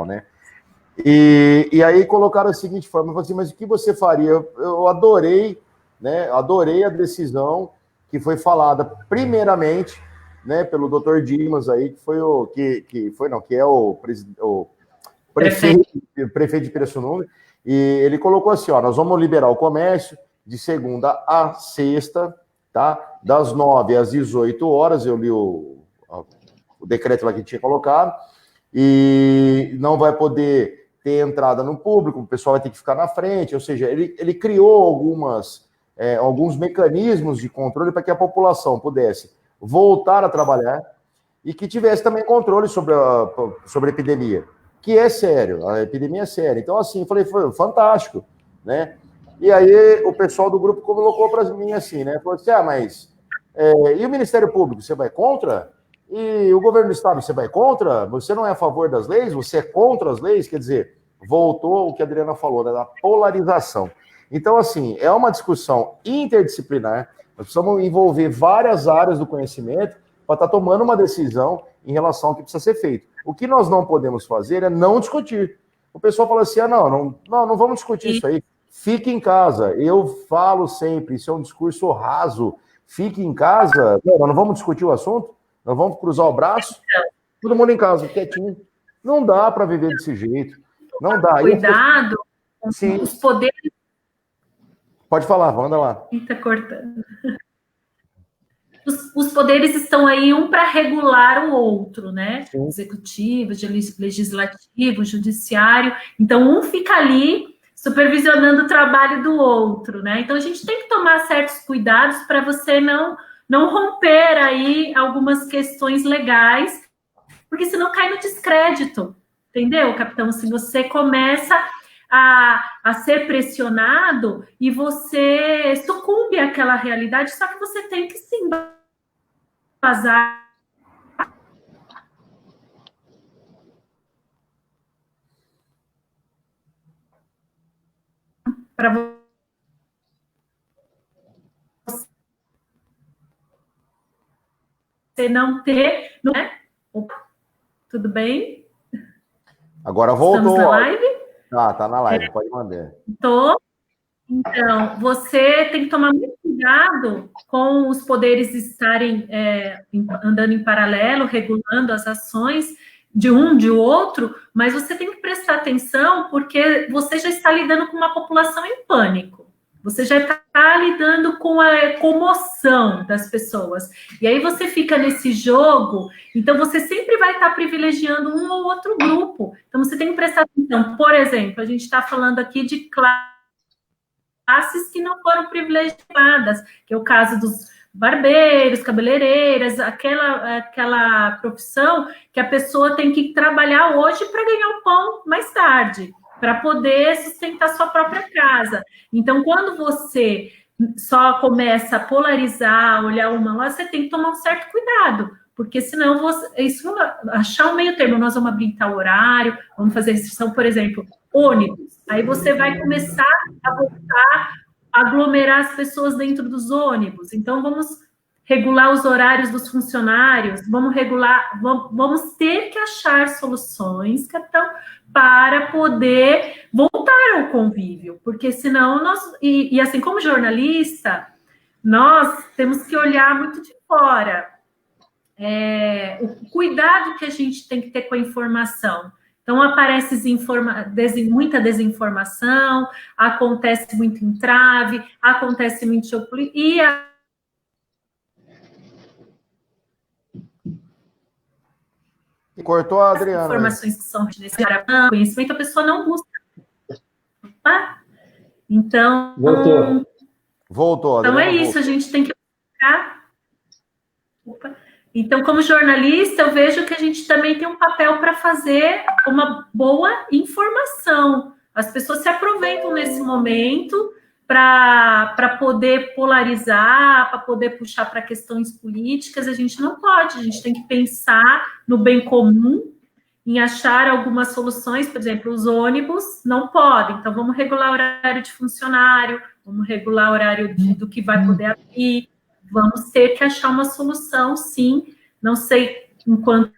né? E aí colocaram a seguinte forma, eu falei assim, mas o que você faria? Eu adorei, né? Adorei a decisão que foi falada primeiramente, né, pelo Dr. Dimas aí, que foi o que é o prefeito de Pirassununga, e ele colocou assim, ó, nós vamos liberar o comércio de segunda a sexta, tá? Das 9 às 18 horas, eu li o decreto lá que tinha colocado, e não vai poder ter entrada no público, o pessoal vai ter que ficar na frente, ou seja, ele criou alguns mecanismos de controle para que a população pudesse voltar a trabalhar e que tivesse também controle sobre a epidemia, que é sério, a epidemia é séria. Então, assim, eu falei, foi fantástico, né? E aí o pessoal do grupo colocou para mim assim, né? Falou assim, mas e o Ministério Público, você vai contra? E o governo do Estado, você vai contra? Você não é a favor das leis? Você é contra as leis? Quer dizer, voltou o que a Adriana falou, né, da polarização. Então, assim, é uma discussão interdisciplinar, nós precisamos envolver várias áreas do conhecimento para estar tomando uma decisão em relação ao que precisa ser feito. O que nós não podemos fazer é não discutir. O pessoal fala assim, não vamos discutir isso aí, fique em casa. Eu falo sempre, isso é um discurso raso, fique em casa, não vamos discutir o assunto? Nós vamos cruzar o braço? Todo mundo em casa, quietinho. Não dá para viver desse jeito. Não dá. Cuidado com os poderes. Pode falar, manda lá. Está cortando. Os poderes estão aí um para regular o outro, né? Sim. Executivo, legislativo, judiciário. Então, um fica ali supervisionando o trabalho do outro, né? Então, a gente tem que tomar certos cuidados para você não romper aí algumas questões legais, porque senão cai no descrédito, entendeu, capitão? Se você começa a ser pressionado e você sucumbe àquela realidade, só que você tem que se embasar para você não ter, não é? Opa, tudo bem? Agora voltou. Estamos na live? Tá na live, pode mandar. Tô. Então, você tem que tomar muito cuidado com os poderes estarem andando em paralelo, regulando as ações de um, de outro, mas você tem que prestar atenção porque você já está lidando com uma população em pânico. Você já está lidando com a comoção das pessoas. E aí você fica nesse jogo, então você sempre vai estar privilegiando um ou outro grupo. Então você tem que prestar atenção. Por exemplo, a gente está falando aqui de classes que não foram privilegiadas, que é o caso dos barbeiros, cabeleireiras, aquela profissão que a pessoa tem que trabalhar hoje para ganhar o pão mais tarde, para poder sustentar sua própria casa. Então, quando você só começa a polarizar, olhar uma lá, você tem que tomar um certo cuidado, porque senão achar um meio termo, nós vamos abrir tal horário, vamos fazer restrição, por exemplo, ônibus. Aí você vai começar a voltar a aglomerar as pessoas dentro dos ônibus. Então, vamos regular os horários dos funcionários, vamos ter que achar soluções, capitão, para poder voltar ao convívio, porque senão e assim como jornalista, nós temos que olhar muito de fora, o cuidado que a gente tem que ter com a informação. Então, aparece muita desinformação, acontece muito entrave, acontece muito e cortou a Adriana. As informações que são nesse conhecimento, a pessoa não busca. Então, voltou. Então é isso, voltou. A gente tem que buscar. Então, como jornalista, eu vejo que a gente também tem um papel para fazer uma boa informação. As pessoas se aproveitam nesse momento para poder polarizar, para poder puxar para questões políticas. A gente não pode, a gente tem que pensar no bem comum, em achar algumas soluções. Por exemplo, os ônibus não podem, então vamos regular o horário de funcionário, vamos regular o horário do que vai poder abrir, vamos ter que achar uma solução, sim, não sei em quanto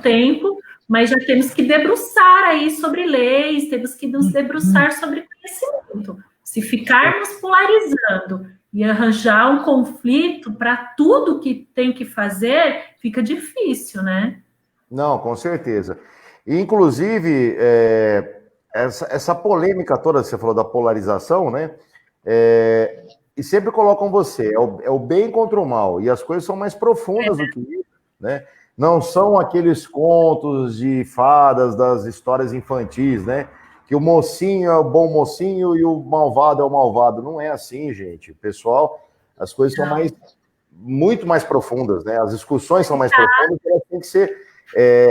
tempo, mas já temos que debruçar aí sobre leis, temos que nos debruçar sobre conhecimento. Se ficarmos polarizando e arranjar um conflito para tudo que tem que fazer, fica difícil, né? Não, com certeza. E, inclusive, essa polêmica toda que você falou da polarização, né? E sempre colocam você, é o bem contra o mal, e as coisas são mais profundas do que isso, né? Não são aqueles contos de fadas das histórias infantis, né? Que o mocinho é o bom mocinho e o malvado é o malvado. Não é assim, gente. Pessoal, as coisas são muito mais profundas, né? As discussões são mais profundas,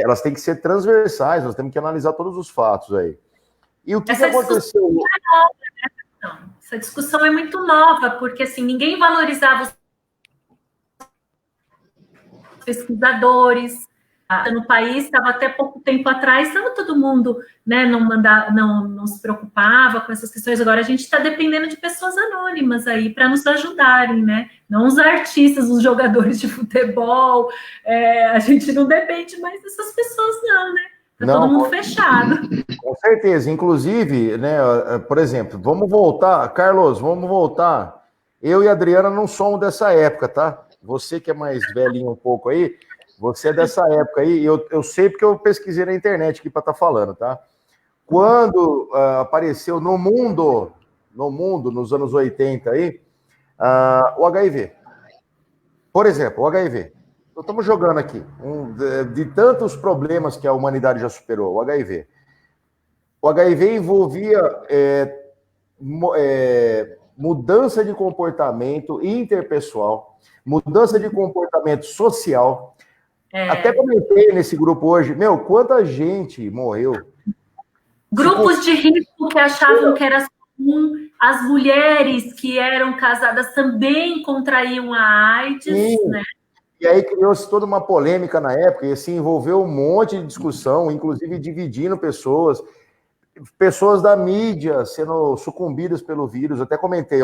elas têm que ser transversais, nós temos que analisar todos os fatos aí. E o que aconteceu? Essa discussão é muito nova, porque assim, ninguém valorizava os pesquisadores. No país, estava até pouco tempo atrás, estava todo mundo, né, não se preocupava com essas questões. Agora a gente está dependendo de pessoas anônimas aí para nos ajudarem, né? Não os artistas, os jogadores de futebol. A gente não depende mais dessas pessoas, não, né? Está todo mundo fechado. Com certeza. Inclusive, né, por exemplo, vamos voltar, Carlos, vamos voltar. Eu e a Adriana não somos dessa época, tá? Você que é mais velhinho um pouco aí, você é dessa época aí, eu sei porque eu pesquisei na internet aqui para estar falando, tá? Quando apareceu no mundo, nos anos 80 aí, o HIV. Por exemplo, o HIV. Estamos jogando aqui, de tantos problemas que a humanidade já superou, o HIV. O HIV envolvia mudança de comportamento interpessoal, mudança de comportamento social. Até comentei nesse grupo hoje, quanta gente morreu. Grupos de risco que achavam que era comum, as mulheres que eram casadas também contraíam a AIDS, né? E aí criou-se toda uma polêmica na época, e assim, envolveu um monte de discussão, inclusive dividindo pessoas da mídia sendo sucumbidas pelo vírus. Até comentei,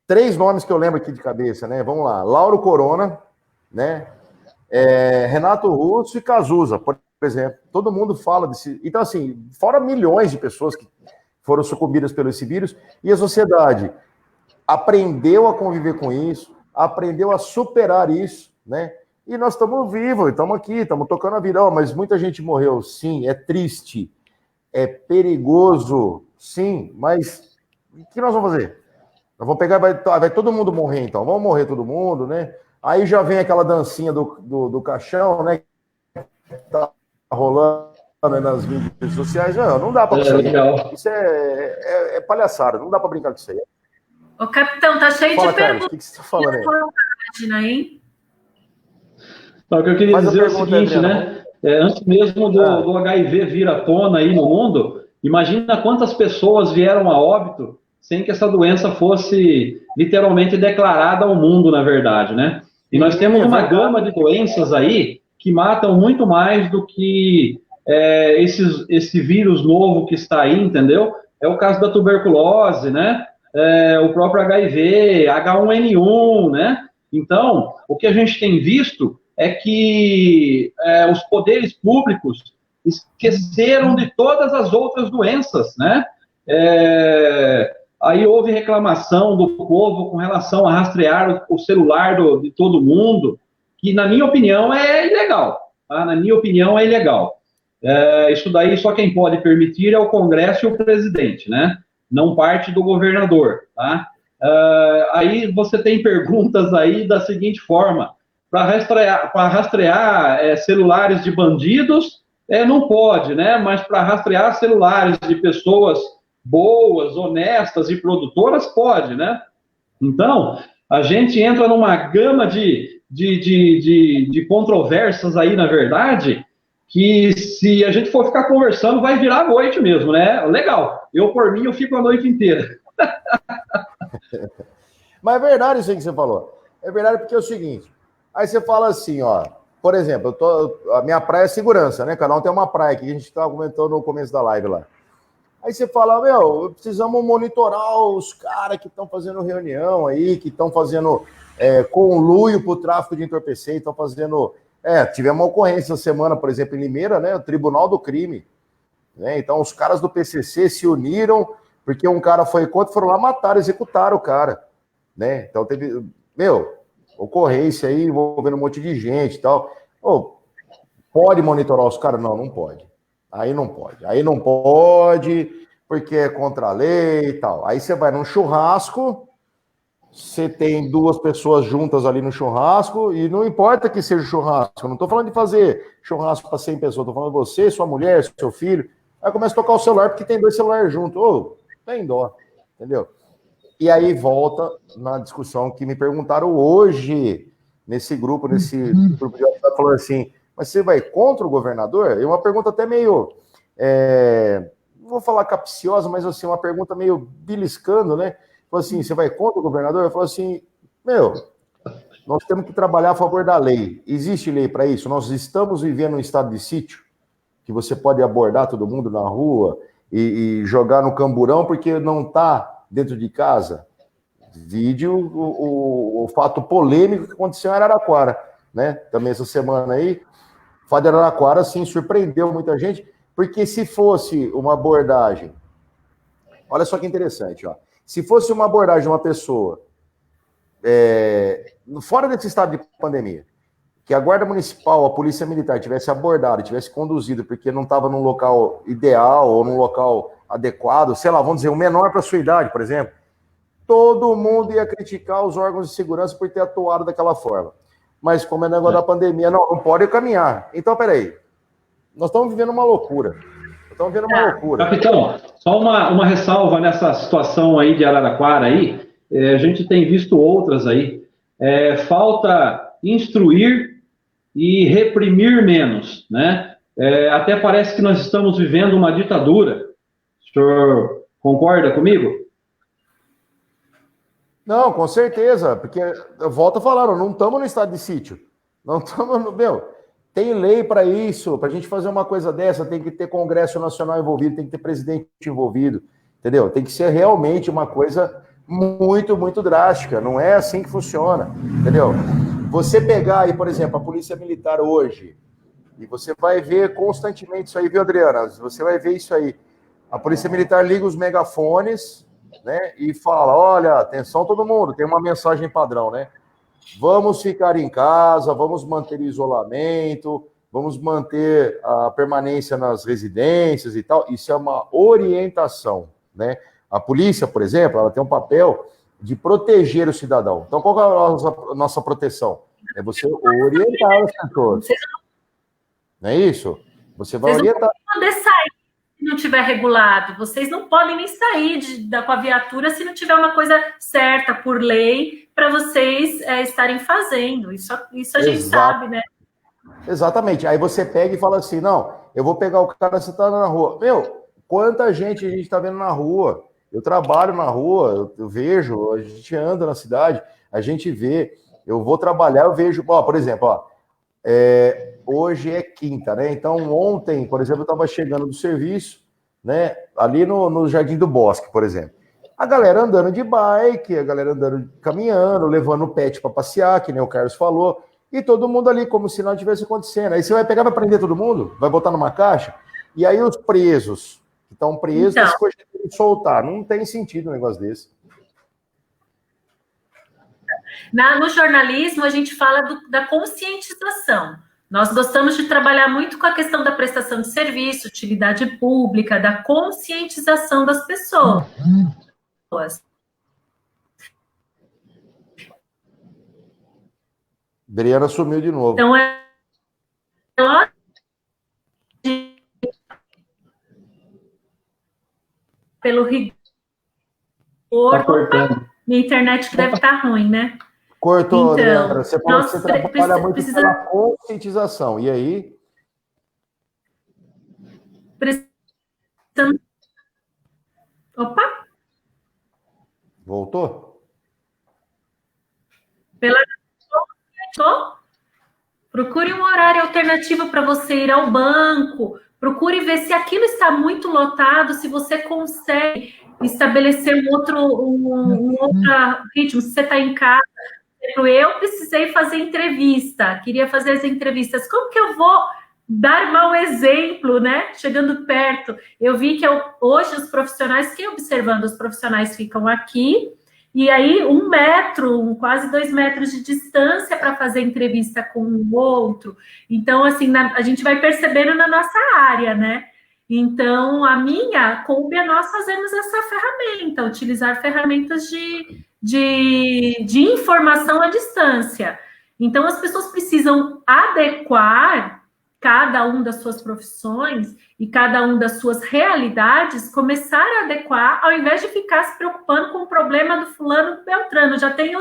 3 nomes que eu lembro aqui de cabeça, né? Vamos lá, Lauro Corona, né? Renato Russo e Cazuza, por exemplo. Todo mundo fala desse... Então, assim, fora milhões de pessoas que foram sucumbidas pelo esse vírus, e a sociedade aprendeu a conviver com isso, aprendeu a superar isso, né? E nós estamos vivos, estamos aqui, estamos tocando a vida. Mas muita gente morreu, sim, é triste, é perigoso, sim, mas o que nós vamos fazer? Nós vamos pegar, vai todo mundo morrer, então. Vamos morrer todo mundo, né? Aí já vem aquela dancinha do caixão, né? Tá rolando nas mídias sociais. Não dá para isso. Isso é palhaçada, não dá para brincar com isso aí. Ô, capitão, tá cheio de perguntas. O que você está falando aí? Hein? Então, o que eu queria dizer é o seguinte, né? Antes mesmo do HIV vir à tona aí no mundo, imagina quantas pessoas vieram a óbito sem que essa doença fosse literalmente declarada ao mundo, na verdade, né? E nós temos uma gama de doenças aí que matam muito mais do que esse vírus novo que está aí, entendeu? É o caso da tuberculose, né? O próprio HIV, H1N1, né? Então, o que a gente tem visto é que os poderes públicos esqueceram de todas as outras doenças, né? Aí houve reclamação do povo com relação a rastrear o celular de todo mundo, que, na minha opinião, é ilegal. Tá? Na minha opinião, é ilegal. Isso daí só quem pode permitir é o Congresso e o presidente, né? Não parte do governador. Tá? Aí você tem perguntas aí da seguinte forma: para rastrear celulares de bandidos, não pode, né? Mas para rastrear celulares de pessoas boas, honestas e produtoras, pode, né? Então, a gente entra numa gama de controvérsias aí, na verdade, que se a gente for ficar conversando, vai virar a noite mesmo, né? Legal. Eu, por mim, eu fico a noite inteira. Mas é verdade isso aí que você falou. É verdade porque é o seguinte, aí você fala assim, por exemplo, a minha praia é segurança, né? Cada um tem uma praia que a gente estava comentando no começo da live lá. Aí você fala, precisamos monitorar os caras que estão fazendo reunião aí, que estão fazendo conluio para o tráfico de entorpecente, estão fazendo tivemos uma ocorrência essa semana, por exemplo, em Limeira, né? O Tribunal do Crime. Né? Então, os caras do PCC se uniram, porque um cara foi contra, foram lá matar, executaram o cara. Né? Então, teve, ocorrência aí envolvendo um monte de gente e tal. Pode monitorar os caras? Não, não pode. Aí não pode, porque é contra a lei e tal. Aí você vai num churrasco, você tem 2 pessoas juntas ali no churrasco, e não importa que seja churrasco, eu não estou falando de fazer churrasco para 100 pessoas, estou falando de você, sua mulher, seu filho. Aí começa a tocar o celular, porque tem 2 celulares juntos. Tem dó, entendeu? E aí volta na discussão que me perguntaram hoje, nesse grupo de WhatsApp, falando assim, mas você vai contra o governador? É uma pergunta até meio, não vou falar capciosa, mas assim, uma pergunta meio beliscando, né? Falou assim, você vai contra o governador? Eu falo assim, nós temos que trabalhar a favor da lei. Existe lei para isso? Nós estamos vivendo um estado de sítio, que você pode abordar todo mundo na rua e jogar no camburão porque não está dentro de casa. Vide o fato polêmico que aconteceu em Araraquara, né? Também essa semana aí. O fato de Araraquara, sim, surpreendeu muita gente, porque se fosse uma abordagem... Olha só que interessante, ó. Se fosse uma abordagem de uma pessoa fora desse estado de pandemia, que a Guarda Municipal, a Polícia Militar tivesse abordado, tivesse conduzido, porque não estava num local ideal ou num local adequado, sei lá, vamos dizer, o menor para a sua idade, por exemplo, todo mundo ia criticar os órgãos de segurança por ter atuado daquela forma. Mas como é negócio da pandemia, não pode caminhar. Então, peraí, nós estamos vivendo uma loucura. Capitão, só uma ressalva nessa situação aí de Araraquara aí, a gente tem visto outras aí, falta instruir e reprimir menos, né? Até parece que nós estamos vivendo uma ditadura. O senhor concorda comigo? Não, com certeza, porque eu volto a falar, não estamos no estado de sítio, não estamos no... Tem lei para isso, para a gente fazer uma coisa dessa, tem que ter Congresso Nacional envolvido, tem que ter presidente envolvido, entendeu? Tem que ser realmente uma coisa muito, muito drástica, não é assim que funciona, entendeu? Você pegar aí, por exemplo, a Polícia Militar hoje, e você vai ver constantemente isso aí, viu, Adriana? Você vai ver isso aí. A Polícia Militar liga os megafones, né, e fala, olha, atenção todo mundo, tem uma mensagem padrão, né? Vamos ficar em casa, vamos manter isolamento, vamos manter a permanência nas residências e tal. Isso é uma orientação, né? A polícia, por exemplo, ela tem um papel de proteger o cidadão. Então, qual é a nossa proteção? É você orientar os pessoas. Não é isso? Você vai orientar. Vocês não podem poder sair se não tiver regulado. Vocês não podem nem sair com a viatura se não tiver uma coisa certa por lei para vocês estarem fazendo. Isso a gente sabe, né? Exatamente. Aí você pega e fala assim, não, eu vou pegar o cara, você tá na rua. Quanta gente a gente tá vendo na rua? Eu trabalho na rua, eu vejo, a gente anda na cidade, a gente vê, eu vou trabalhar, eu vejo, por exemplo, hoje é quinta, né? Então, ontem, por exemplo, eu estava chegando do serviço, né? Ali no Jardim do Bosque, por exemplo. A galera andando de bike, a galera andando, caminhando, levando o pet para passear, que nem o Carlos falou, e todo mundo ali, como se nada tivesse acontecendo. Aí você vai pegar, vai prender todo mundo, vai botar numa caixa, e aí os presos, que estão presos, então, depois tem que soltar. Não tem sentido um negócio desse. No jornalismo, a gente fala da conscientização. Nós gostamos de trabalhar muito com a questão da prestação de serviço, utilidade pública, da conscientização das pessoas. Adriana sumiu de novo. Então, pelo rigor, minha internet que deve estar ruim, né? Cortou, então, Adriana. Você falou que você trabalha muito pela conscientização. E aí? Opa! Voltou? Procure um horário alternativo para você ir ao banco. Procure ver se aquilo está muito lotado, se você consegue estabelecer um outro ritmo. Se você está em casa, exemplo, eu precisei fazer entrevista, queria fazer as entrevistas. Como que eu vou dar mau exemplo, né? Chegando perto. Eu vi que hoje os profissionais, fiquei observando, os profissionais ficam aqui, e aí 1 metro, quase 2 metros de distância para fazer entrevista com o outro. Então, assim, a gente vai percebendo na nossa área, né? Então, a minha coube a nós fazermos essa ferramenta, utilizar ferramentas de informação à distância. Então, as pessoas precisam adequar cada um das suas profissões e cada um das suas realidades, começar a adequar, ao invés de ficar se preocupando com o problema do fulano do Beltrano. Já tem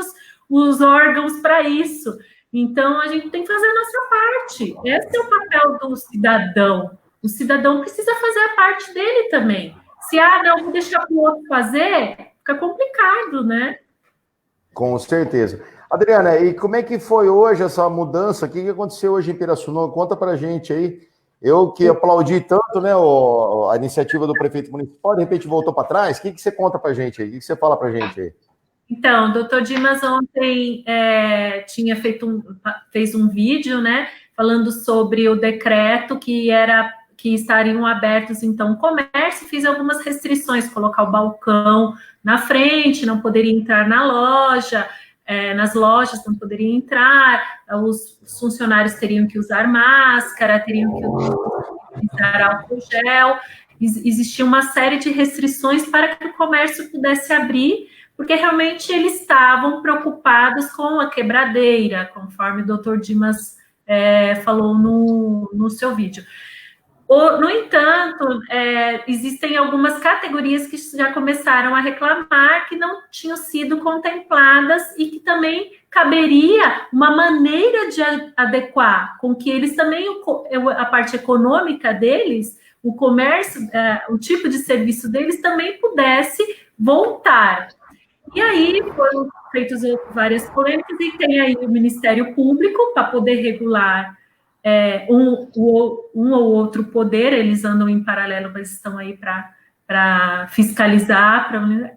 os órgãos para isso. Então, a gente tem que fazer a nossa parte. Esse é o papel do cidadão. O cidadão precisa fazer a parte dele também. Se, não, vou deixar para o outro fazer, fica complicado, né? Com certeza. Adriana, e como é que foi hoje essa mudança? O que aconteceu hoje em Pirassununga? Conta pra gente aí. Eu que aplaudi tanto, né, a iniciativa do prefeito municipal, de repente voltou para trás. O que você conta pra gente aí? O que você fala pra gente aí? Então, o doutor Dimas ontem fez um vídeo, né, falando sobre o decreto que estariam abertos, então, o comércio, fiz algumas restrições, colocar o balcão na frente, não poderia entrar na loja, nas lojas não poderia entrar, os funcionários teriam que usar máscara, teriam que usar álcool gel, existia uma série de restrições para que o comércio pudesse abrir, porque realmente eles estavam preocupados com a quebradeira, conforme o doutor Dimas falou no seu vídeo. No entanto, existem algumas categorias que já começaram a reclamar que não tinham sido contempladas e que também caberia uma maneira de adequar com que eles também, a parte econômica deles, o comércio, o tipo de serviço deles também pudesse voltar. E aí foram feitas várias polêmicas e tem aí o Ministério Público para poder regular um ou outro poder, eles andam em paralelo, mas estão aí para fiscalizar,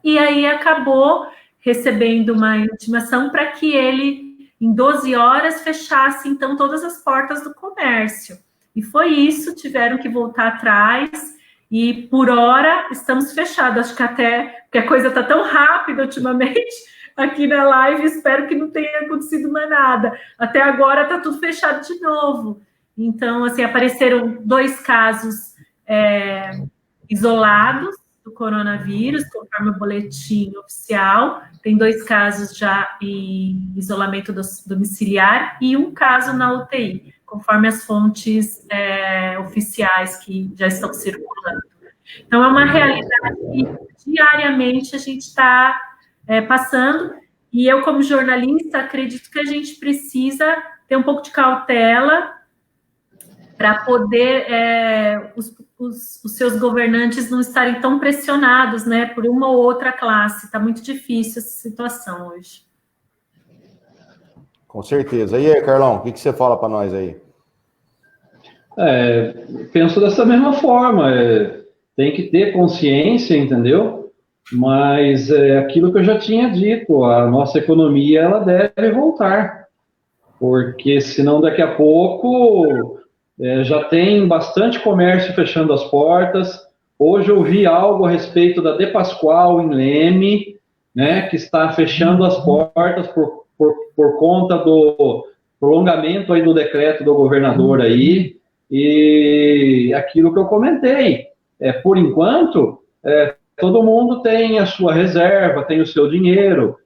e aí acabou recebendo uma intimação para que ele, em 12 horas, fechasse, então, todas as portas do comércio. E foi isso, tiveram que voltar atrás, e por hora estamos fechados, acho que até, porque a coisa está tão rápida ultimamente, aqui na live, espero que não tenha acontecido mais nada. Até agora está tudo fechado de novo. Então, assim, apareceram 2 casos isolados do coronavírus, conforme o boletim oficial. Tem 2 casos já em isolamento domiciliar e 1 caso na UTI, conforme as fontes oficiais que já estão circulando. Então, é uma realidade que diariamente a gente está passando, e eu, como jornalista, acredito que a gente precisa ter um pouco de cautela para poder os seus governantes não estarem tão pressionados, né, por uma ou outra classe. Está muito difícil essa situação hoje. Com certeza. E aí, Carlão, o que você fala para nós aí? Penso dessa mesma forma. Tem que ter consciência, entendeu? Mas aquilo que eu já tinha dito, a nossa economia ela deve voltar, porque senão daqui a pouco já tem bastante comércio fechando as portas. Hoje eu vi algo a respeito da De Pascoal em Leme, né, que está fechando as portas por conta do prolongamento aí do decreto do governador aí, e aquilo que eu comentei, por enquanto, todo mundo tem a sua reserva, tem o seu dinheiro,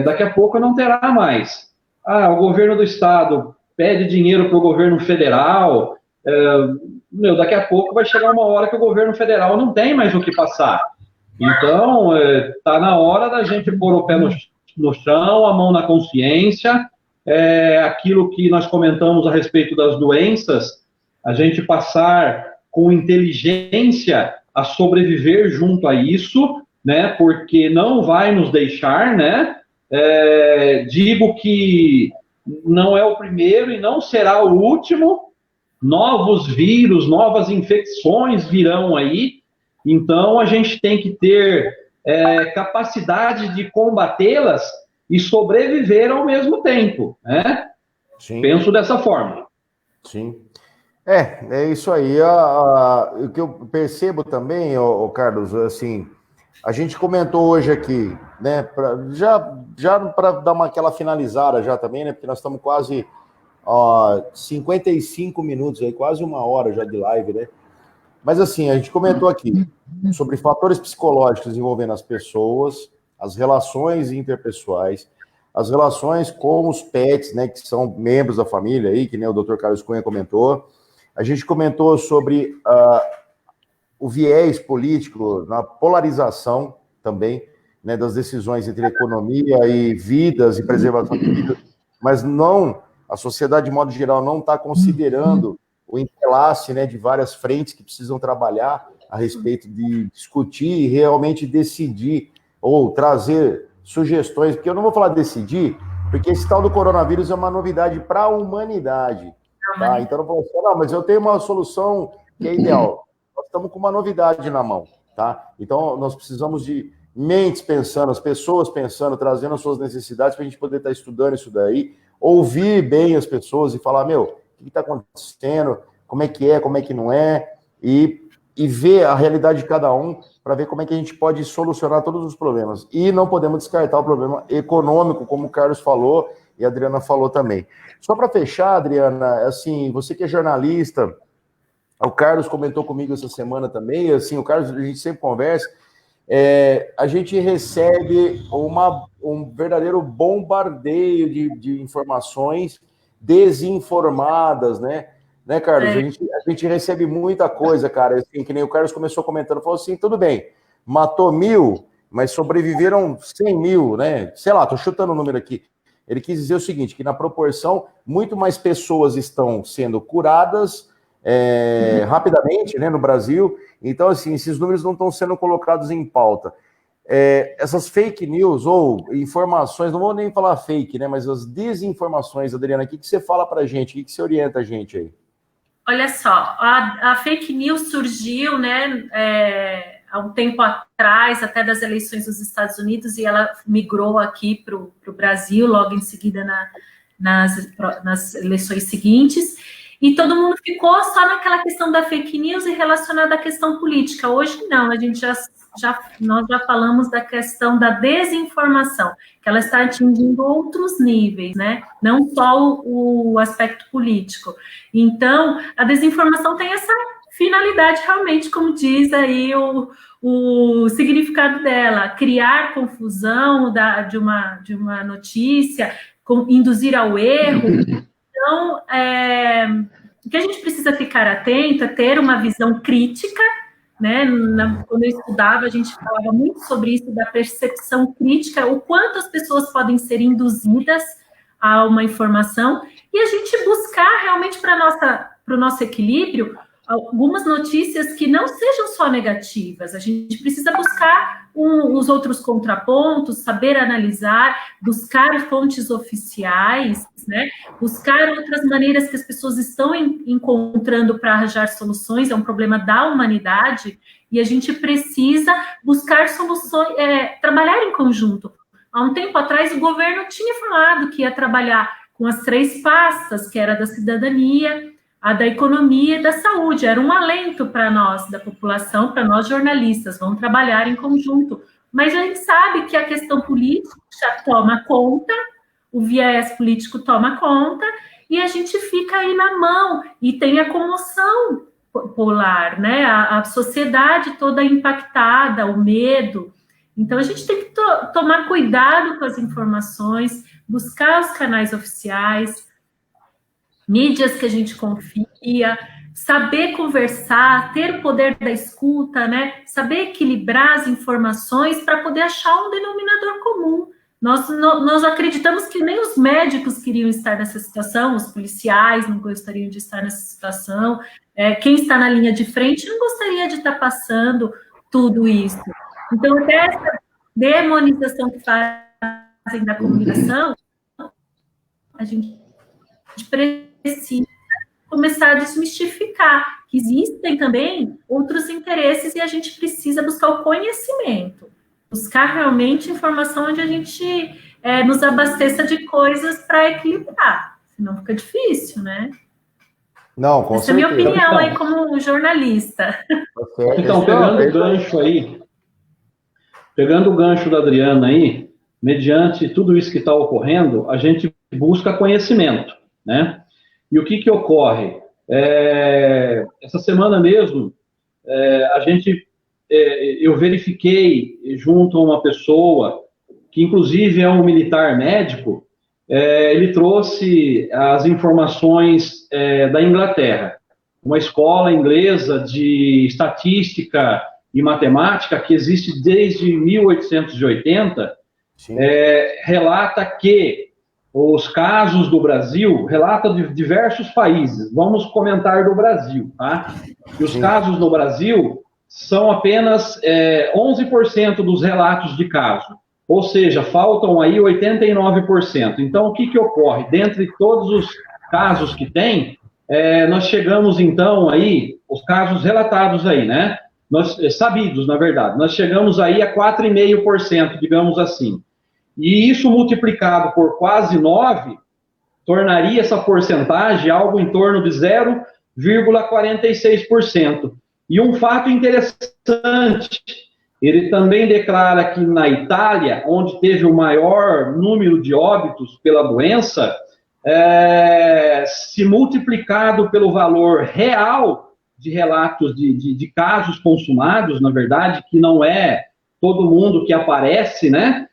daqui a pouco não terá mais. O governo do estado pede dinheiro para o governo federal, daqui a pouco vai chegar uma hora que o governo federal não tem mais o que passar. Então, está na hora da gente pôr o pé no chão, a mão na consciência, aquilo que nós comentamos a respeito das doenças, a gente passar com inteligência a sobreviver junto a isso, né, porque não vai nos deixar, né, digo que não é o primeiro e não será o último, novos vírus, novas infecções virão aí, então a gente tem que ter capacidade de combatê-las e sobreviver ao mesmo tempo, né? Sim. Penso dessa forma. Sim. É isso aí. O que eu percebo também, Carlos, assim, a gente comentou hoje aqui, né, já para dar aquela finalizada já também, né, porque nós estamos quase 55 minutos, aí, quase uma hora já de live, né? Mas assim, a gente comentou aqui sobre fatores psicológicos envolvendo as pessoas, as relações interpessoais, as relações com os pets, né, que são membros da família aí, que nem o Dr. Carlos Cunha comentou. A gente comentou sobre o viés político, na polarização também, né, das decisões entre economia e vidas e preservação de vidas, mas não, a sociedade, de modo geral, não está considerando o entrelace, né, de várias frentes que precisam trabalhar a respeito de discutir e realmente decidir ou trazer sugestões, porque eu não vou falar decidir, porque esse tal do coronavírus é uma novidade para a humanidade, tá? Então eu não vou falar, não, mas eu tenho uma solução que é ideal. Nós estamos com uma novidade na mão, tá? Então nós precisamos de mentes pensando, as pessoas pensando, trazendo as suas necessidades para a gente poder estar estudando isso daí, ouvir bem as pessoas e falar, meu, o que está acontecendo, como é que não é, e ver a realidade de cada um para ver como é que a gente pode solucionar todos os problemas. E não podemos descartar o problema econômico, como o Carlos falou e a Adriana falou também. Só para fechar, Adriana, assim, você que é jornalista, o Carlos comentou comigo essa semana também, assim, o Carlos, a gente sempre conversa, a gente recebe um verdadeiro bombardeio de informações desinformadas, né? Né, Carlos? A gente recebe muita coisa, cara, assim, que nem o Carlos começou comentando, falou assim, tudo bem, matou 1.000, mas sobreviveram 100.000, né? Sei lá, tô chutando o número aqui. Ele quis dizer o seguinte, que na proporção, muito mais pessoas estão sendo curadas rapidamente, né, no Brasil. Então, assim, esses números não estão sendo colocados em pauta. Essas fake news ou informações, não vou nem falar fake, né, mas as desinformações, Adriana, o que você fala para a gente? O que você orienta a gente aí? Olha só, a fake news surgiu, né, há um tempo atrás, até das eleições dos Estados Unidos, e ela migrou aqui para o Brasil, logo em seguida nas eleições seguintes, e todo mundo ficou só naquela questão da fake news e relacionada à questão política. Hoje não, a gente nós já falamos da questão da desinformação, que ela está atingindo outros níveis, né? Não só o aspecto político. Então, a desinformação tem essa finalidade realmente, como diz aí o significado dela, criar confusão de uma notícia, induzir ao erro. Então, o que a gente precisa ficar atento é ter uma visão crítica, né? Quando eu estudava, a gente falava muito sobre isso, da percepção crítica, o quanto as pessoas podem ser induzidas a uma informação, e a gente buscar realmente para o nosso equilíbrio algumas notícias que não sejam só negativas. A gente precisa buscar os outros contrapontos, saber analisar, buscar fontes oficiais, né? Buscar outras maneiras que as pessoas estão encontrando para arranjar soluções. É um problema da humanidade e a gente precisa buscar soluções, trabalhar em conjunto. Há um tempo atrás, o governo tinha falado que ia trabalhar com as 3 pastas, que era da cidadania, a da economia e da saúde. Era um alento para nós, da população, para nós jornalistas, vamos trabalhar em conjunto. Mas a gente sabe que a questão política toma conta, o viés político toma conta, e a gente fica aí na mão, e tem a comoção polar, né? A sociedade toda impactada, o medo. Então, a gente tem que tomar cuidado com as informações, buscar os canais oficiais, mídias que a gente confia, saber conversar, ter o poder da escuta, né? Saber equilibrar as informações para poder achar um denominador comum. Nós acreditamos que nem os médicos queriam estar nessa situação, os policiais não gostariam de estar nessa situação, quem está na linha de frente não gostaria de estar passando tudo isso. Então, até essa demonização que fazem da comunicação, a gente precisa começar a desmistificar que existem também outros interesses e a gente precisa buscar o conhecimento, buscar realmente informação onde a gente nos abasteça de coisas para equilibrar, senão fica difícil, né? Não, com certeza. Essa é a minha opinião aí como jornalista. Então, pegando o gancho da Adriana aí, mediante tudo isso que está ocorrendo, a gente busca conhecimento, né? E o que ocorre? Essa semana mesmo, eu verifiquei junto a uma pessoa, que inclusive é um militar médico, ele trouxe as informações da Inglaterra, uma escola inglesa de estatística e matemática que existe desde 1880, relata que os casos do Brasil, relata de diversos países, vamos comentar do Brasil, tá? E os casos no Brasil são apenas 11% dos relatos de caso, ou seja, faltam aí 89%. Então, o que ocorre? Dentre todos os casos que tem, nós chegamos então aí, os casos relatados aí, né? Sabidos, na verdade, nós chegamos aí a 4,5%, digamos assim. E isso multiplicado por quase 9, tornaria essa porcentagem algo em torno de 0,46%. E um fato interessante, ele também declara que na Itália, onde teve o maior número de óbitos pela doença, se multiplicado pelo valor real de relatos de casos consumados, na verdade, que não é todo mundo que aparece, né?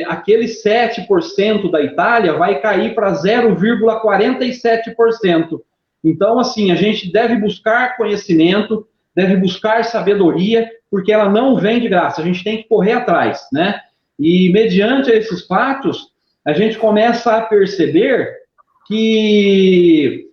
Aquele 7% da Itália vai cair para 0,47%. Então, assim, a gente deve buscar conhecimento, deve buscar sabedoria, porque ela não vem de graça, a gente tem que correr atrás, né? E, mediante esses fatos, a gente começa a perceber que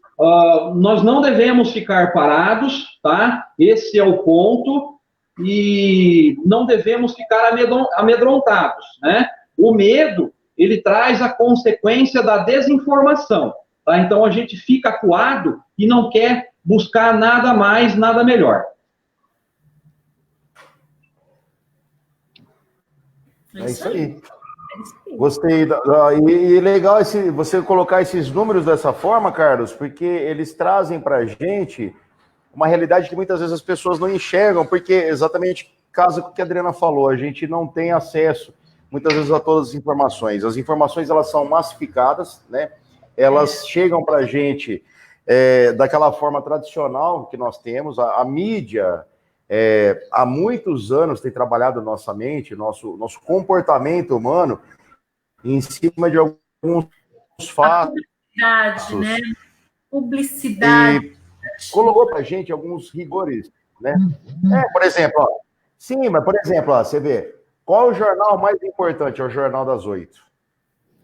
nós não devemos ficar parados, tá? Esse é o ponto, e não devemos ficar amedrontados, né? O medo, ele traz a consequência da desinformação, tá? Então, a gente fica acuado e não quer buscar nada mais, nada melhor. É isso aí. Gostei. E legal você colocar esses números dessa forma, Carlos, porque eles trazem para a gente uma realidade que muitas vezes as pessoas não enxergam, porque exatamente caso que a Adriana falou, a gente não tem acesso muitas vezes a todas as informações. As informações, elas são massificadas, né? Elas chegam para a gente daquela forma tradicional que nós temos. A mídia, há muitos anos, tem trabalhado nossa mente, nosso comportamento humano em cima de alguns fatos. Publicidade, né? Publicidade. E colocou para a gente alguns rigores, né? Por exemplo, você vê, qual é o jornal mais importante? É o Jornal das 8.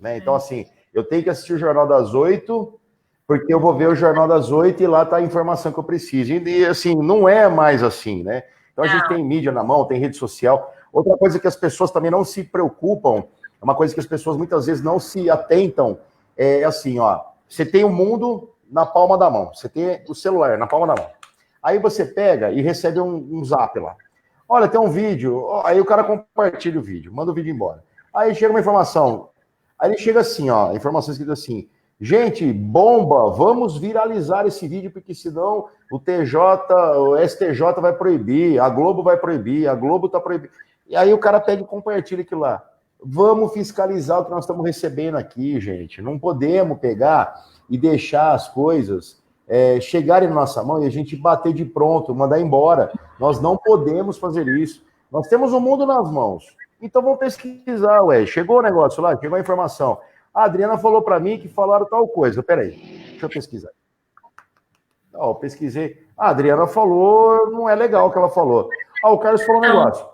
Né? Então, assim, eu tenho que assistir o Jornal das 8, porque eu vou ver o Jornal das 8 e lá está a informação que eu preciso. E, assim, não é mais assim, né? Então, a gente tem mídia na mão, tem rede social. Outra coisa que as pessoas também não se preocupam, é uma coisa que as pessoas muitas vezes não se atentam, é assim, ó, você tem o mundo na palma da mão, você tem o celular na palma da mão. Aí você pega e recebe um zap lá. Olha, tem um vídeo, aí o cara compartilha o vídeo, manda o vídeo embora. Aí chega uma informação, aí ele chega assim, ó, informação escrita assim, gente, bomba, vamos viralizar esse vídeo, porque senão o STJ vai proibir, a Globo vai proibir, a Globo tá proibindo. E aí o cara pega e compartilha aquilo lá. Vamos fiscalizar o que nós estamos recebendo aqui, gente. Não podemos pegar e deixar as coisas chegarem na nossa mão e a gente bater de pronto, mandar embora. Nós não podemos fazer isso. Nós temos o mundo nas mãos. Então vamos pesquisar, chegou o negócio lá, chegou a informação. A Adriana falou para mim que falaram tal coisa. Peraí, deixa eu pesquisar. Eu pesquisei. A Adriana falou, não é legal o que ela falou. O Carlos falou um negócio.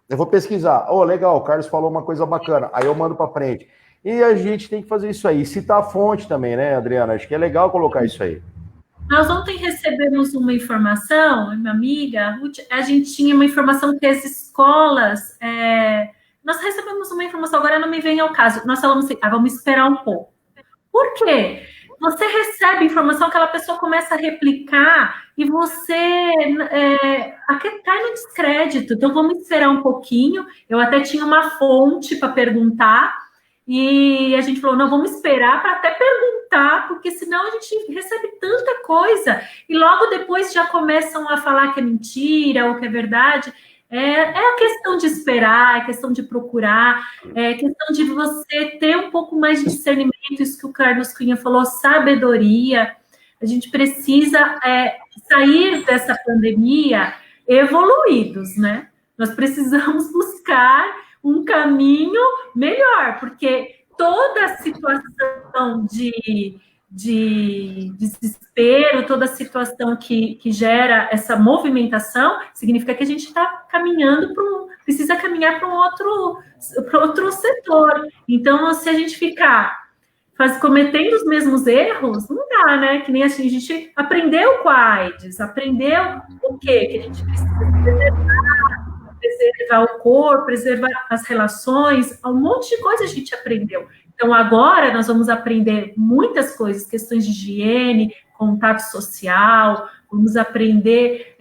Eu vou pesquisar. Legal, o Carlos falou uma coisa bacana. Aí eu mando para frente. E a gente tem que fazer isso aí. Citar a fonte também, né, Adriana? Acho que é legal colocar isso aí. Nós ontem recebemos uma informação, minha amiga, a gente tinha uma informação que as escolas... nós recebemos uma informação, agora não me vem ao caso. Nós falamos assim, vamos esperar um pouco. Por quê? você recebe informação, aquela pessoa começa a replicar e você cai no descrédito. Então, vamos esperar um pouquinho. Eu até tinha uma fonte para perguntar e a gente falou, não, vamos esperar para até perguntar, porque senão a gente recebe tanta coisa e logo depois já começam a falar que é mentira ou que é verdade. É a questão de esperar, é questão de procurar, é questão de você ter um pouco mais de discernimento, isso que o Carlos Cunha falou, sabedoria. A gente precisa sair dessa pandemia evoluídos, né? Nós precisamos buscar um caminho melhor, porque toda a situação de desespero, toda a situação que gera essa movimentação, significa que a gente está caminhando precisa caminhar para outro setor. Então, se a gente ficar cometendo os mesmos erros, não dá, né? Que nem assim, a gente aprendeu com a AIDS, aprendeu o quê? Que a gente precisa preservar o corpo, preservar as relações, um monte de coisa a gente aprendeu. Então, agora nós vamos aprender muitas coisas, questões de higiene, contato social, vamos aprender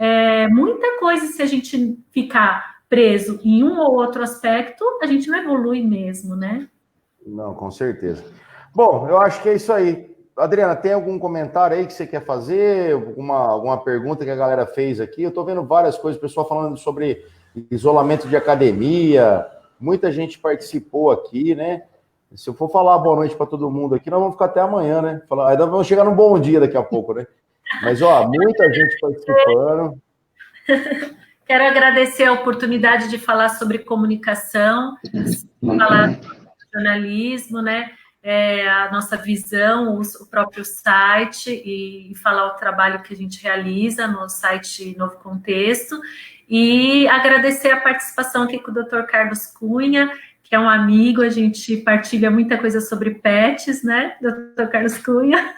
muita coisa. Se a gente ficar preso em um ou outro aspecto, a gente não evolui mesmo, né? Não, com certeza. Bom, eu acho que é isso aí. Adriana, tem algum comentário aí que você quer fazer? Alguma pergunta que a galera fez aqui? Eu estou vendo várias coisas, o pessoal falando sobre isolamento de academia, muita gente participou aqui, né? Se eu for falar boa noite para todo mundo aqui, nós vamos ficar até amanhã, né? Ainda vamos chegar num bom dia daqui a pouco, né? Mas, muita gente participando. Quero agradecer a oportunidade de falar sobre comunicação, falar sobre jornalismo, né? A nossa visão, o próprio site e falar o trabalho que a gente realiza no site Novo Contexto e agradecer a participação aqui com o Dr. Carlos Cunha, que é um amigo, a gente partilha muita coisa sobre pets, né, Dr. Carlos Cunha,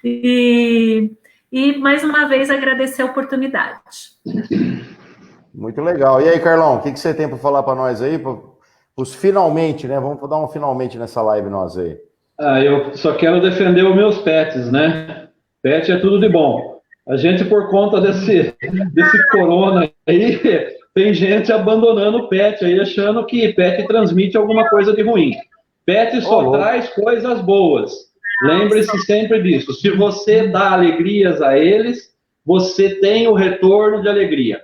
e mais uma vez agradecer a oportunidade. Muito legal. E aí, Carlão, o que você tem para falar para nós aí? Os finalmente, né? Vamos dar um finalmente nessa live nós aí. Eu só quero defender os meus pets, né? Pet é tudo de bom. A gente, por conta desse corona aí, tem gente abandonando o pet aí, achando que pet transmite alguma coisa de ruim. Pet só traz coisas boas. Lembre-se sempre disso. Se você dá alegrias a eles, você tem o retorno de alegria.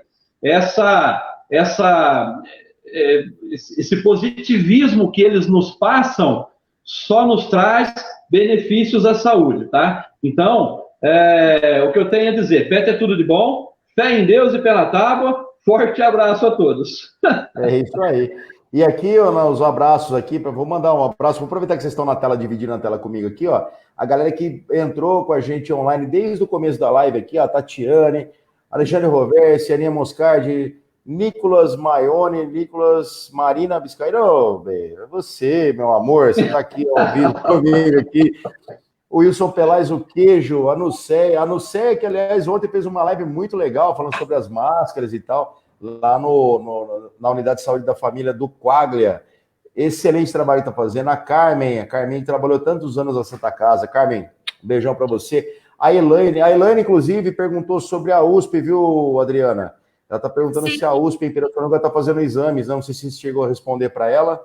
Esse positivismo que eles nos passam só nos traz benefícios à saúde, tá? Então, o que eu tenho a dizer, pet é tudo de bom, fé em Deus e pé na tábua, forte abraço a todos. É isso aí. E aqui, os abraços aqui, vou mandar um abraço, vou aproveitar que vocês estão na tela, dividindo a tela comigo aqui, a galera que entrou com a gente online desde o começo da live aqui, a Tatiane, Alexandre Roversi, Aninha Moscardi, Nicolas Maione, Nicolas Marina Biscairo, você, meu amor, você está aqui ao vivo comigo aqui. O Wilson Pelais, o Queijo, a Nuceia, que aliás ontem fez uma live muito legal, falando sobre as máscaras e tal, lá na Unidade de Saúde da Família do Quaglia. Excelente trabalho que está fazendo. A Carmen que trabalhou tantos anos na Santa Casa. Carmen, um beijão para você. A Elaine, inclusive, perguntou sobre a USP, viu, Adriana? Ela está perguntando se a USP em Pirassununga está fazendo exames, não sei se você chegou a responder para ela.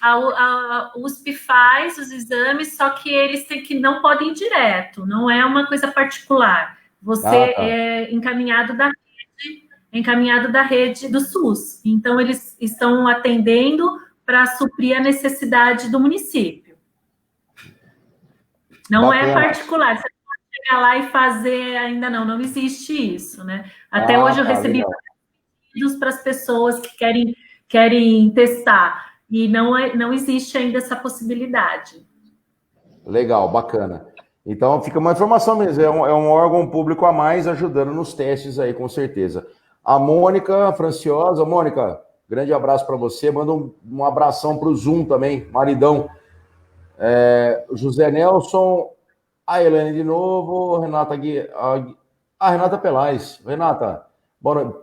A USP faz os exames, só que eles não podem ir direto, não é uma coisa particular. Você é encaminhado da rede do SUS. Então, eles estão atendendo para suprir a necessidade do município. Não Bacana. É particular. Você pode chegar lá e fazer, ainda não existe isso, né? Até hoje eu recebi pedidos para as pessoas que querem testar, e não existe ainda essa possibilidade. Legal, bacana. Então, fica uma informação mesmo, é um órgão público a mais ajudando nos testes aí, com certeza. A Mônica Franciosa, Mônica, grande abraço para você, manda um abração para o Zoom também, maridão. José Nelson, a Helene de novo, Renata Renata Pelais. Renata,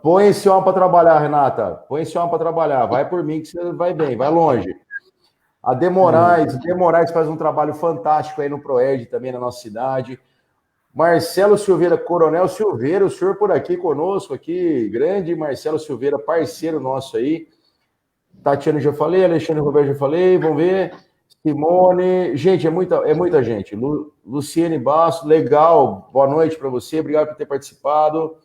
põe esse homem para trabalhar, Renata, põe esse homem para trabalhar, vai por mim que você vai bem, vai longe. A Demorais faz um trabalho fantástico aí no Proerd, também na nossa cidade. Marcelo Silveira, Coronel Silveira, o senhor por aqui conosco, aqui, grande Marcelo Silveira, parceiro nosso aí. Tatiana já falei, Alexandre Roberto já falei, vamos ver. Simone, gente, é muita gente. Luciene Basso, legal, boa noite para você, obrigado por ter participado.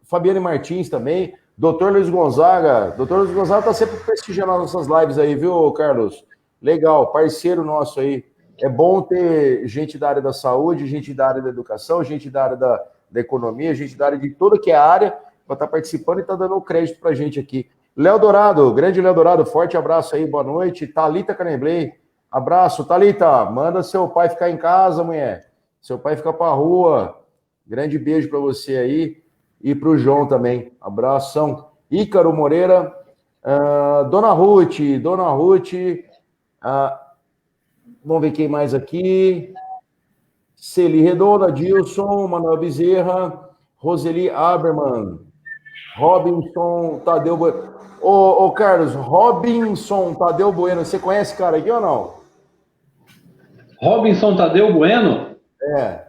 Fabiane Martins também. Doutor Luiz Gonzaga está sempre prestigiando as nossas lives aí, viu, Carlos? Legal, parceiro nosso aí. É bom ter gente da área da saúde, gente da área da educação, gente da área da economia, gente da área de toda que é a área, para estar participando e estar dando crédito para a gente aqui. Léo Dourado, grande Léo Dourado, forte abraço aí, boa noite. Thalita Canemblay, abraço. Thalita, manda seu pai ficar em casa, mulher. Seu pai ficar para a rua. Grande beijo para você aí e para o João também. Abração. Ícaro Moreira, Dona Ruth, vamos ver quem mais aqui. Celi Redonda, Dilson, Manuel Bezerra, Roseli Aberman, Robinson Tadeu Bueno. Ô, Carlos, Robinson Tadeu Bueno, você conhece esse cara aqui ou não? Robinson Tadeu Bueno? É.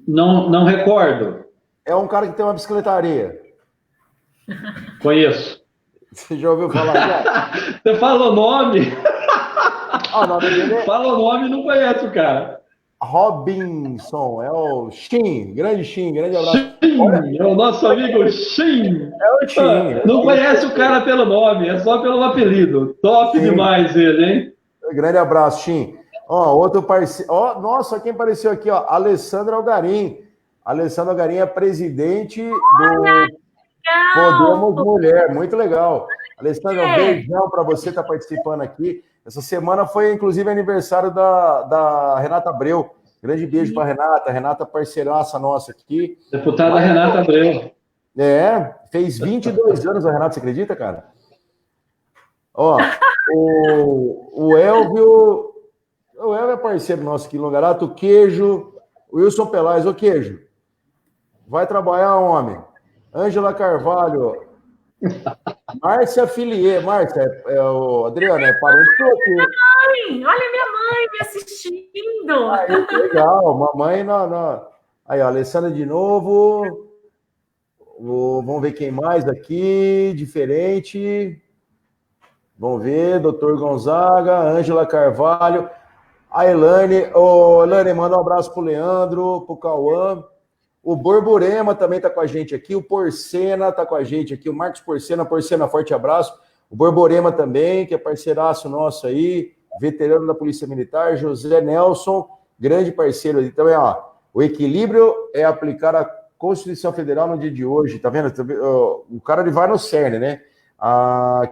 Não recordo. É um cara que tem uma bicicletaria. Conheço. Você já ouviu falar? Você fala o nome? O nome dele é... Fala o nome e não conheço o cara. Robinson, é o Shin, grande abraço. Shin, é o nosso amigo Shin. É o Shin. Não conhece o cara pelo nome, é só pelo apelido. Top demais ele, hein? Grande abraço, Shin. Outro parceiro. Nossa, quem apareceu aqui, ó? Alessandra Algarim. Alessandra Algarim é presidente do Podemos Mulher. Muito legal. Alessandra, um beijão para você estar participando aqui. Essa semana foi, inclusive, aniversário da Renata Abreu. Grande beijo para Renata. Renata, parceiraça nossa aqui. Deputada Renata Abreu. Fez 22 anos a Renata, você acredita, cara? O Elvio é parceiro nosso aqui em Longarato. O Queijo, o Wilson Pelais. Ô, Queijo, vai trabalhar, homem. Ângela Carvalho. Márcia Filier. Márcia, Adriana, é parente do aqui. Olha minha mãe me assistindo. Aí, legal, mamãe Aí, ó, Alessandra de novo. Vamos ver quem mais aqui, diferente. Vamos ver, doutor Gonzaga, Ângela Carvalho, a Elane. Elane, manda um abraço pro Leandro, pro Cauã. O Borborema também tá com a gente aqui, o Porcena tá com a gente aqui, o Marcos Porcena, forte abraço. O Borborema também, que é parceiraço nosso aí, veterano da Polícia Militar, José Nelson, grande parceiro aí também, ó. O equilíbrio é aplicar a Constituição Federal no dia de hoje, tá vendo? O cara ele vai no CERN, né?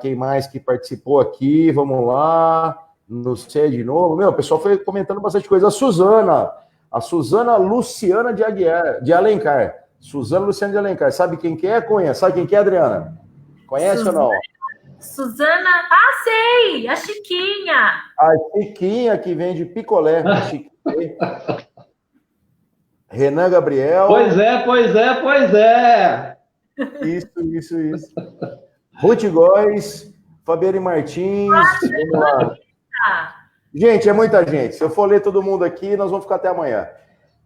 Quem mais que participou aqui? Vamos lá, no CERN de novo. O pessoal foi comentando bastante coisa. A Suzana Luciana de Alencar. Suzana Luciana de Alencar. Sabe quem que é, Cunha? Sabe quem que é, Adriana? Conhece ou não? Suzana, sei! A Chiquinha! A Chiquinha que vende picolé. Renan Gabriel. Pois é. Isso. Ruth Góes, Fabiane Martins. Vamos lá. Gente, é muita gente. Se eu for ler todo mundo aqui, nós vamos ficar até amanhã.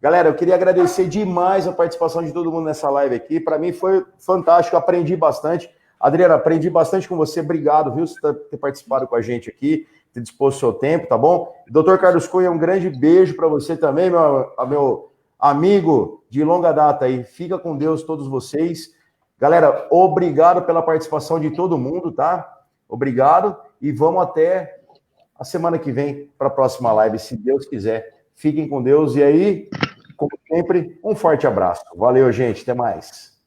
Galera, eu queria agradecer demais a participação de todo mundo nessa live aqui. Para mim foi fantástico, aprendi bastante. Adriana, aprendi bastante com você. Obrigado, viu, por ter participado com a gente aqui, ter disposto o seu tempo, tá bom? Doutor Carlos Cunha, um grande beijo para você também, meu amigo de longa data aí. Fica com Deus todos vocês. Galera, obrigado pela participação de todo mundo, tá? Obrigado e vamos até a semana que vem para a próxima live, se Deus quiser. Fiquem com Deus e aí, como sempre, um forte abraço. Valeu, gente. Até mais.